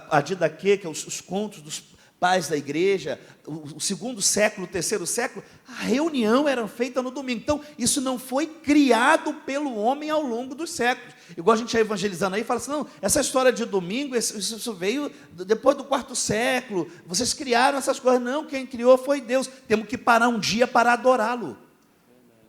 a Didaquê, que é os contos dos pais da igreja, o segundo século, o terceiro século, a reunião era feita no domingo. Então, isso não foi criado pelo homem ao longo dos séculos. Igual a gente ia evangelizando aí, fala assim, não, essa história de domingo, isso veio depois do 4º século, vocês criaram essas coisas. Não, quem criou foi Deus. Temos que parar um dia para adorá-lo.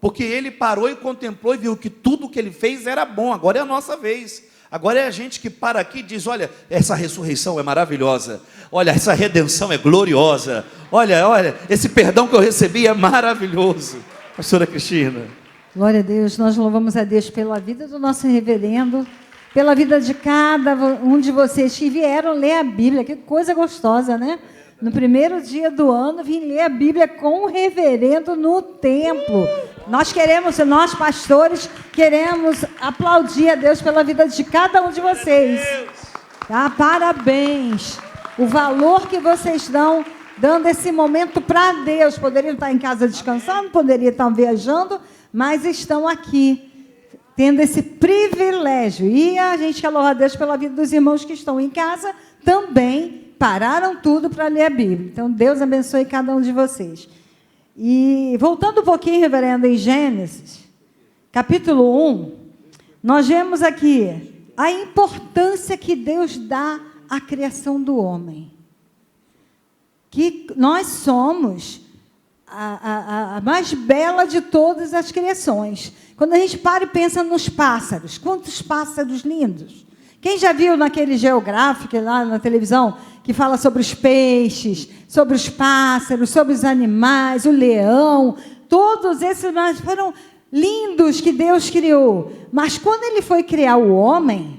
Porque ele parou e contemplou e viu que tudo que ele fez era bom. Agora é a nossa vez. Agora é a gente que para aqui e diz, olha, essa ressurreição é maravilhosa. Olha, essa redenção é gloriosa. Olha, esse perdão que eu recebi é maravilhoso. Pastora Cristina. Glória a Deus, nós louvamos a Deus pela vida do nosso reverendo, pela vida de cada um de vocês que vieram ler a Bíblia. Que coisa gostosa, né? No primeiro dia do ano, vim ler a Bíblia com o reverendo no templo. Nós pastores, queremos aplaudir a Deus pela vida de cada um de vocês. Tá? Parabéns. O valor que vocês dão, dando esse momento para Deus. Poderiam estar em casa descansando, poderiam estar viajando, mas estão aqui, tendo esse privilégio. E a gente quer louvar a Deus pela vida dos irmãos que estão em casa, também pararam tudo para ler a Bíblia. Então, Deus abençoe cada um de vocês. E, voltando um pouquinho, reverendo, em Gênesis, capítulo 1, nós vemos aqui a importância que Deus dá à criação do homem. Que nós somos a mais bela de todas as criações. Quando a gente para e pensa nos pássaros, quantos pássaros lindos. Quem já viu naquele Geográfico lá na televisão, que fala sobre os peixes, sobre os pássaros, sobre os animais, o leão, todos esses foram lindos que Deus criou. Mas quando ele foi criar o homem,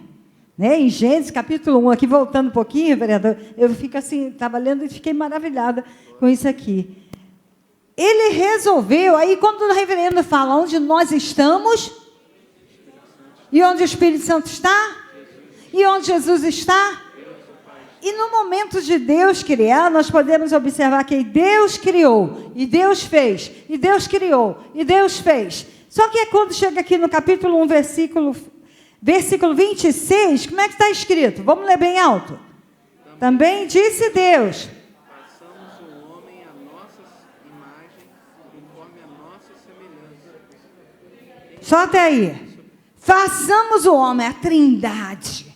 né, em Gênesis capítulo 1, aqui voltando um pouquinho, vereador, eu fico assim, estava lendo e fiquei maravilhada com isso aqui. Ele resolveu, aí quando o reverendo fala onde nós estamos, e onde o Espírito Santo está, e onde Jesus está, e no momento de Deus criar, nós podemos observar que Deus criou, e Deus fez, e Deus criou, e Deus fez. Só que quando chega aqui no capítulo 1, versículo 26, como é que está escrito? Vamos ler bem alto. Também disse Deus. Façamos o homem à nossa imagem, conforme a nossa semelhança. Só até aí. Façamos o homem, a Trindade.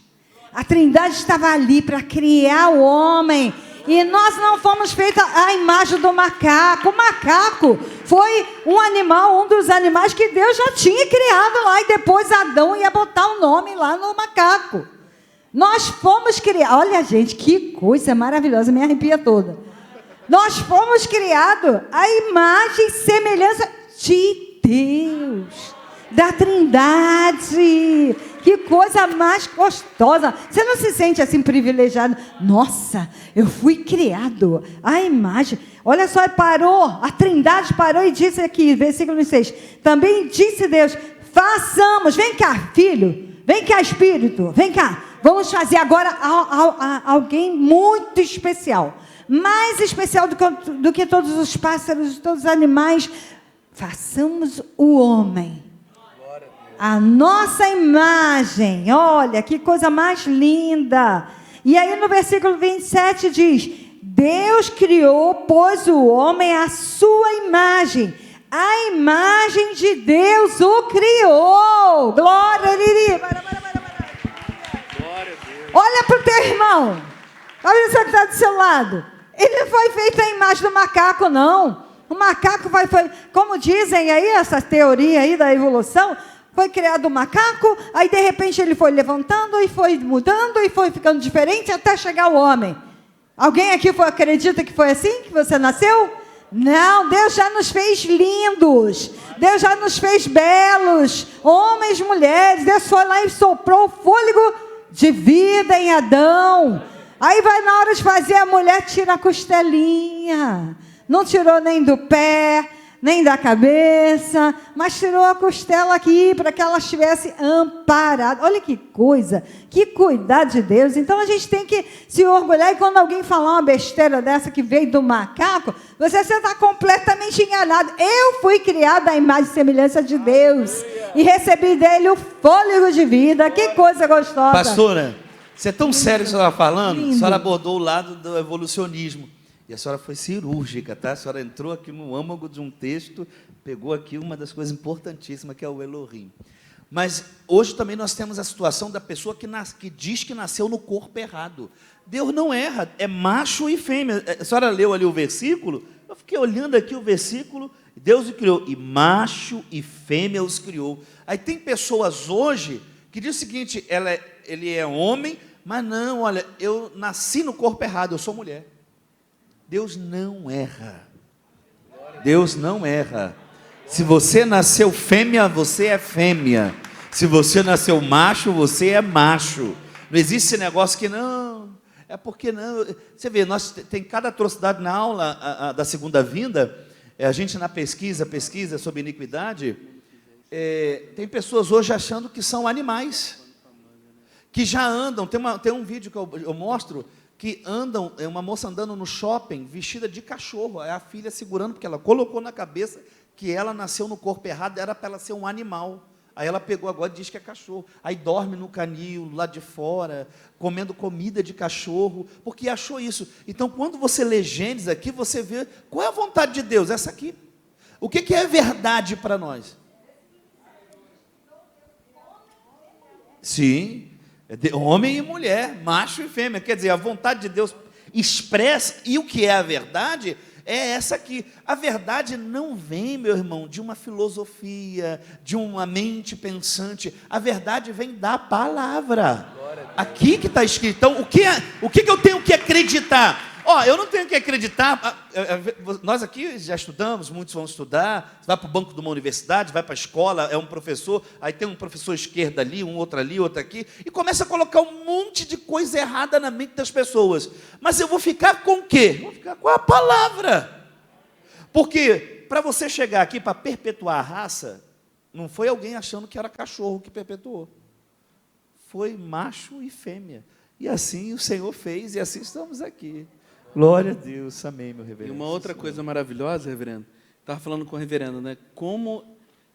A Trindade estava ali para criar o homem. E nós não fomos feitos à imagem do macaco. O macaco foi um animal, um dos animais que Deus já tinha criado lá. E depois Adão ia botar o nome lá no macaco. Nós fomos criados. Olha, gente, que coisa maravilhosa, me arrepia toda. Nós fomos criados à imagem e semelhança de Deus. Da Trindade. Que coisa mais gostosa. Você não se sente assim privilegiado? Nossa, eu fui criado à imagem. Olha só, parou, a Trindade parou e disse aqui, versículo 6. Também disse Deus, façamos, vem cá, filho, vem cá, Espírito, vem cá. Vamos fazer agora alguém muito especial. Mais especial do que todos os pássaros, todos os animais. Façamos o homem. A nossa imagem, olha, que coisa mais linda. E aí no versículo 27 diz, Deus criou, pois o homem à sua imagem. A imagem de Deus o criou. Glória a Deus. Olha para o teu irmão. Olha você que está do seu lado. Ele não foi feito a imagem do macaco, não. O macaco foi, como dizem aí, essa teoria aí da evolução, foi criado um macaco, aí de repente ele foi levantando e foi mudando e foi ficando diferente até chegar o homem. Alguém aqui acredita que foi assim que você nasceu? Não, Deus já nos fez lindos. Deus já nos fez belos, homens, mulheres. Deus foi lá e soprou o fôlego de vida em Adão. Aí vai na hora de fazer, a mulher tira a costelinha. Não tirou nem do pé, nem da cabeça, mas tirou a costela aqui para que ela estivesse amparada. Olha que coisa, que cuidado de Deus. Então a gente tem que se orgulhar, e quando alguém falar uma besteira dessa que veio do macaco, você está completamente enganado. Eu fui criada à imagem e semelhança de Deus e recebi dele o fôlego de vida. Que coisa gostosa. Pastora, você é tão sério que você estava falando, Lindo. a senhora abordou o lado do evolucionismo. E a senhora foi cirúrgica, tá? A senhora entrou aqui no âmago de um texto, pegou aqui uma das coisas importantíssimas, que é o Elohim. Mas hoje também nós temos a situação da pessoa que diz que nasceu no corpo errado. Deus não erra, é macho e fêmea. A senhora leu ali o versículo? Eu fiquei olhando aqui o versículo, Deus o criou, e macho e fêmea os criou. Aí tem pessoas hoje que dizem o seguinte, ele é homem, mas não, olha, eu nasci no corpo errado, eu sou mulher. Deus não erra. Deus não erra. Se você nasceu fêmea, você é fêmea. Se você nasceu macho, você é macho. Não existe esse negócio que não, é porque não. Você vê, nós tem cada atrocidade na aula da segunda vinda. A gente na pesquisa sobre iniquidade, tem pessoas hoje achando que são animais, que já andam. Tem um vídeo que eu mostro, que andam, uma moça andando no shopping, vestida de cachorro, é a filha segurando, porque ela colocou na cabeça que ela nasceu no corpo errado, era para ela ser um animal. Aí ela pegou agora e diz que é cachorro. Aí dorme no canil, lá de fora, comendo comida de cachorro, porque achou isso. Então, quando você lê Gênesis aqui, você vê qual é a vontade de Deus, essa aqui. O que é verdade para nós? Sim, homem e mulher, macho e fêmea. Quer dizer, a vontade de Deus expressa, e o que é a verdade é essa aqui. A verdade não vem, meu irmão, de uma filosofia, de uma mente pensante. A verdade vem da palavra. Aqui que está escrito. Então, o que eu tenho que acreditar? Eu não tenho que acreditar. Nós aqui já estudamos, muitos vão estudar. Você vai para o banco de uma universidade, vai para a escola, é um professor, aí tem um professor esquerdo ali, um outro ali, outro aqui, e começa a colocar um monte de coisa errada na mente das pessoas. Mas eu vou ficar com o quê? Vou ficar com a palavra. Porque para você chegar aqui para perpetuar a raça, não foi alguém achando que era cachorro que perpetuou. Foi macho e fêmea. E assim o Senhor fez, e assim estamos aqui. Glória a Deus, amém, meu reverendo. E uma outra coisa maravilhosa, reverendo, estava falando com o reverendo, né? Como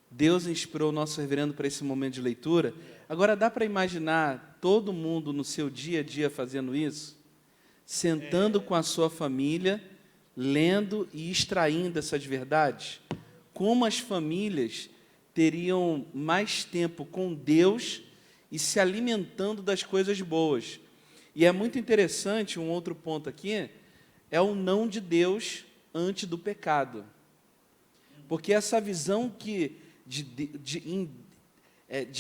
Deus inspirou o nosso reverendo para esse momento de leitura. Agora, dá para imaginar todo mundo no seu dia a dia fazendo isso? Sentando com a sua família, lendo e extraindo essas verdades? Como as famílias teriam mais tempo com Deus e se alimentando das coisas boas? E é muito interessante, um outro ponto aqui, é o não de Deus ante do pecado. Porque essa visão de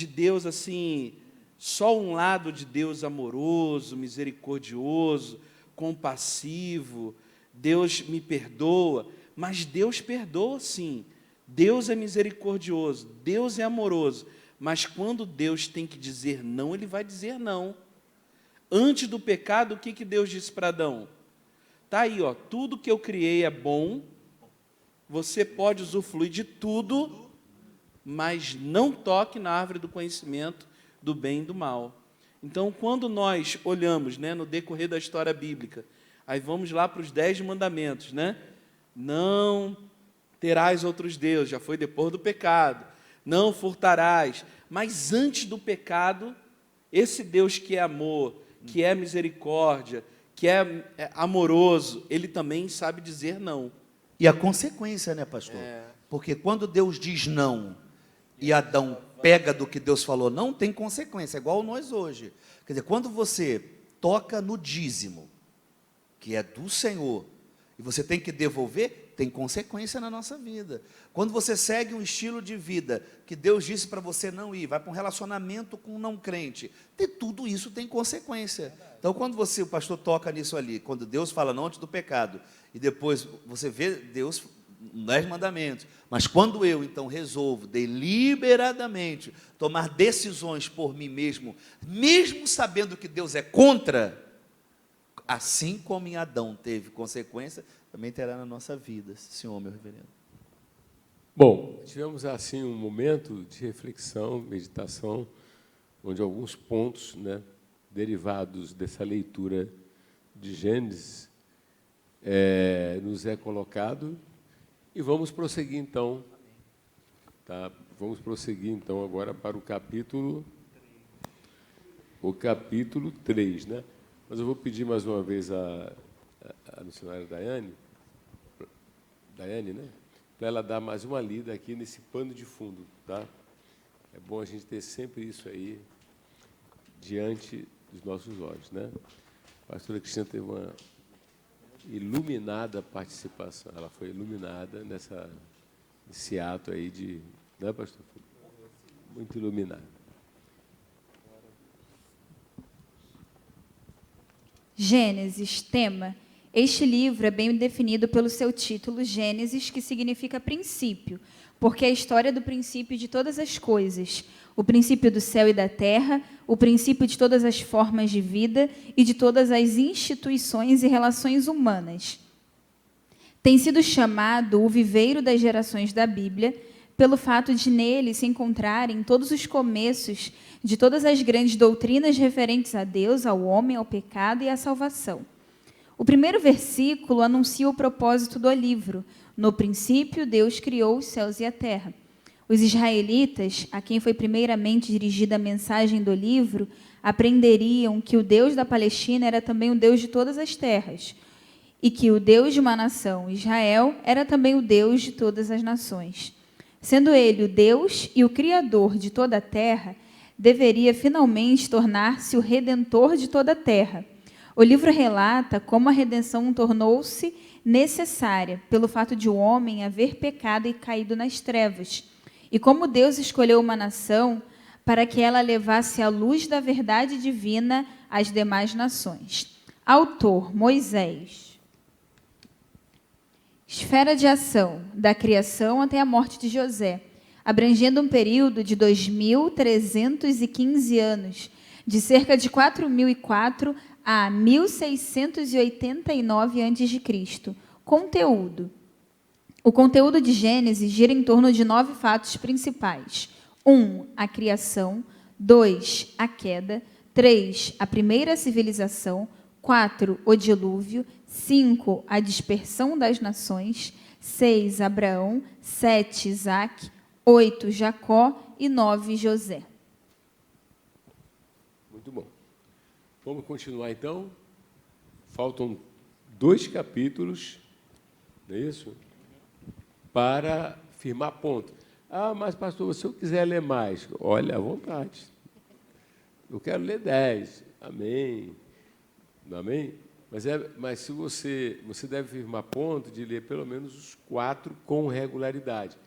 Deus, assim, só um lado de Deus amoroso, misericordioso, compassivo, Deus me perdoa, mas Deus perdoa sim, Deus é misericordioso, Deus é amoroso, mas quando Deus tem que dizer não, Ele vai dizer não. Antes do pecado, o que Deus disse para Adão? Está aí, tudo que eu criei é bom, você pode usufruir de tudo, mas não toque na árvore do conhecimento do bem e do mal. Então, quando nós olhamos, no decorrer da história bíblica, aí vamos lá para os 10 mandamentos, Não terás outros deuses, já foi depois do pecado. Não furtarás. Mas antes do pecado, esse Deus que é amor, que é misericórdia, que é amoroso, Ele também sabe dizer não. E a consequência, pastor? Porque quando Deus diz não, e Adão pega do que Deus falou não, tem consequência, igual nós hoje. Quer dizer, quando você toca no dízimo, que é do Senhor, e você tem que devolver, tem consequência na nossa vida. Quando você segue um estilo de vida que Deus disse para você não ir, vai para um relacionamento com um não crente, tudo isso tem consequência. Então, quando o pastor toca nisso ali, quando Deus fala não antes do pecado, e depois você vê Deus, 10 mandamentos, mas quando eu, então, resolvo deliberadamente tomar decisões por mim mesmo, mesmo sabendo que Deus é contra, assim como em Adão teve consequência, também terá na nossa vida, senhor, meu reverendo. Bom, tivemos assim um momento de reflexão, meditação, onde alguns pontos, né, derivados dessa leitura de Gênesis nos é colocado, e vamos prosseguir então, tá? Vamos prosseguir então agora para o capítulo 3, né? Mas eu vou pedir mais uma vez a missionária Daiane, né? Para ela dar mais uma lida aqui nesse pano de fundo, tá? É bom a gente ter sempre isso aí diante dos nossos olhos, né? A pastora Cristina teve uma iluminada participação, ela foi iluminada nesse ato aí de, né, pastor? Muito iluminada. Gênesis, tema. Este livro é bem definido pelo seu título, Gênesis, que significa princípio, porque é a história do princípio de todas as coisas, o princípio do céu e da terra, o princípio de todas as formas de vida e de todas as instituições e relações humanas. Tem sido chamado o viveiro das gerações da Bíblia, pelo fato de nele se encontrarem todos os começos de todas as grandes doutrinas referentes a Deus, ao homem, ao pecado e à salvação. O primeiro versículo anuncia o propósito do livro. No princípio, Deus criou os céus e a terra. Os israelitas, a quem foi primeiramente dirigida a mensagem do livro, aprenderiam que o Deus da Palestina era também o Deus de todas as terras, e que o Deus de uma nação, Israel, era também o Deus de todas as nações. Sendo ele o Deus e o Criador de toda a terra, deveria finalmente tornar-se o Redentor de toda a terra. O livro relata como a redenção tornou-se necessária pelo fato de o homem haver pecado e caído nas trevas, e como Deus escolheu uma nação para que ela levasse a luz da verdade divina às demais nações. Autor, Moisés. Esfera de ação, da criação até a morte de José, abrangendo um período de 2.315 anos, de cerca de 4.004 a 1689 a.C. Conteúdo. O conteúdo de Gênesis gira em torno de 9 fatos principais. 1. A criação. 2. A queda. 3. A primeira civilização. 4. O dilúvio. 5. A dispersão das nações. 6. Abraão. 7. Isaque. 8. Jacó. E 9. José. Muito bom. Vamos continuar, então. Faltam 2 capítulos, não é isso? Para firmar ponto. Ah, mas, pastor, se eu quiser ler mais, olha, à vontade. Eu quero ler 10. Amém. Amém? Mas se você deve firmar ponto de ler pelo menos os 4 com regularidade.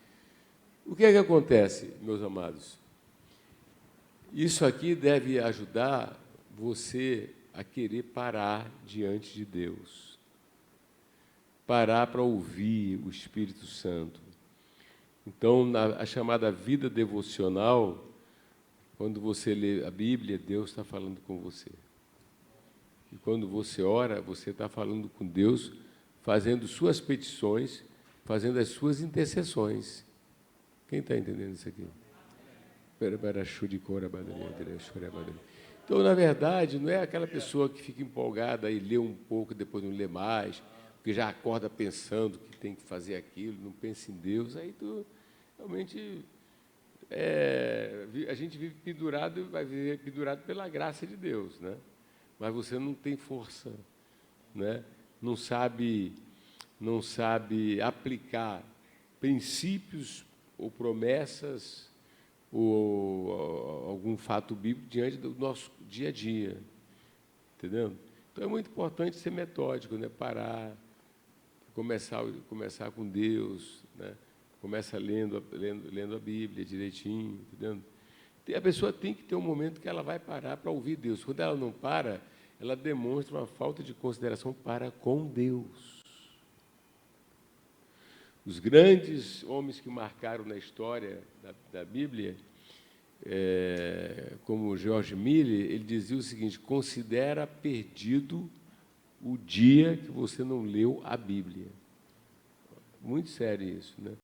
O que é que acontece, meus amados? Isso aqui deve ajudar você a querer parar diante de Deus. Parar para ouvir o Espírito Santo. Então, a chamada vida devocional, quando você lê a Bíblia, Deus está falando com você. E quando você ora, você está falando com Deus, fazendo suas petições, fazendo as suas intercessões. Quem está entendendo isso aqui? Então, na verdade, não é aquela pessoa que fica empolgada e lê um pouco, depois não lê mais, porque já acorda pensando que tem que fazer aquilo, não pensa em Deus, aí tu realmente a gente vive pendurado, vai viver pendurado pela graça de Deus, né? Mas você não tem força, né? Não sabe aplicar princípios ou promessas ou algum fato bíblico diante do nosso dia a dia, entendeu? Então é muito importante ser metódico, né? Parar, começar com Deus, né? Começa lendo a Bíblia direitinho, entendeu? A pessoa tem que ter um momento que ela vai parar para ouvir Deus. Quando ela não para, ela demonstra uma falta de consideração para com Deus. Os grandes homens que marcaram na história da Bíblia, como George Miller, ele dizia o seguinte: considera perdido o dia que você não leu a Bíblia. Muito sério isso, né?